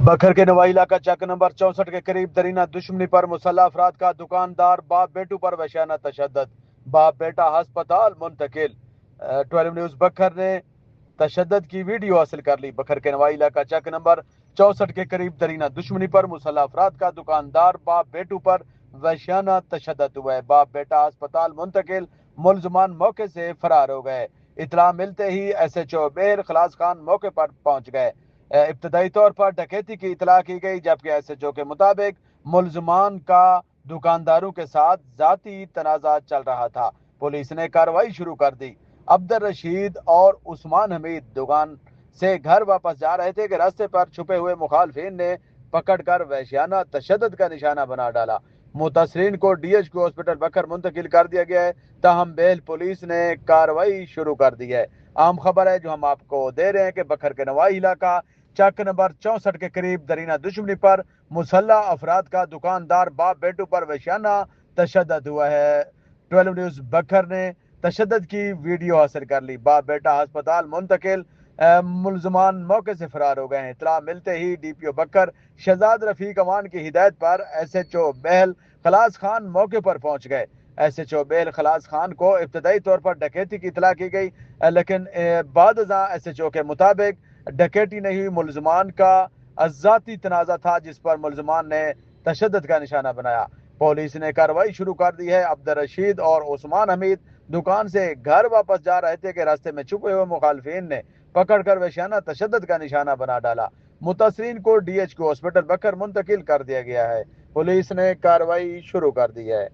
बखर के नवाई इलाका चक नंबर 64 के करीब दरीना दुश्मनी पर मुसल्लह अफराद का दुकानदार बाप बेटू पर वशाना तशद्दद, बाप बेटा हस्पताल मुंतकिल। 12 न्यूज़ बखर ने तशद्दद की वीडियो हासिल कर ली। बखर के नवाई इलाका चक नंबर 64 के करीब दरीना दुश्मनी पर मुसल्लह अफराद का दुकानदार बाप बेटू पर वशाना तशद्दद हुआ है। बाप बेटा अस्पताल मुंतकिल, मुलजमान मौके से फरार हो गए। इतला मिलते ही SHO मेर खलास खान मौके पर पहुंच गए। इब्तदाई तौर पर डकैती की इतला की गई, जबकि SHO के मुताबिक मुलजमान का दुकानदारों के साथ जाती तनाज़ा चल रहा था। पुलिस ने कार्रवाई शुरू कर दी। अब्दुल रशीद और उस्मान हमीद दुकान से घर वापस जा रहे थे कि रास्ते पर छुपे हुए मुखालफिन ने पकड़कर वहशियाना तशद्दुद का निशाना बना डाला। मुतासरीन को DHQ हॉस्पिटल बखर मुंतकिल कर दिया गया है। ताहम बेल पुलिस ने कार्रवाई शुरू कर दी है। अहम खबर है जो हम आपको दे रहे हैं कि बखर के नवाई इलाका चक नंबर 64 के करीब दरीना दुश्मनी पर मुसल्लह अफराद का दुकानदार बाप बेटू पर वहशियाना तशद्दुद हुआ है। 12 न्यूज़ बखर ने तशद्दुद की वीडियो हासिल कर ली। बाप बेटा अस्पताल मुंतकिल, मुलजमान मौके से फरार हो गए हैं। इतला मिलते ही DPO बकर शहजाद रफीक अमान की हिदायत पर SHO बेल खलास खान मौके पर पहुंच गए। SHO बेल खलास खान को इब्तदाई तौर पर डकैती की इतला की गई, लेकिन बाद SHO के मुताबिक डकैती नहीं हुई, मुलजमान का अजाती तनाज़ा था जिस पर मुलजमान ने तशद्दुद का निशाना बनाया। पुलिस ने कार्रवाई शुरू कर दी है। अब्दुल रशीद और उस्मान हमीद दुकान से घर वापस जा रहे थे कि रास्ते में छुपे हुए मुखालफिन ने पकड़कर वहशियाना तशद्दुद का निशाना बना डाला। मुतासरीन को DHQ हॉस्पिटल बकर मुंतकिल कर दिया गया है। पुलिस ने कार्रवाई शुरू कर दी है।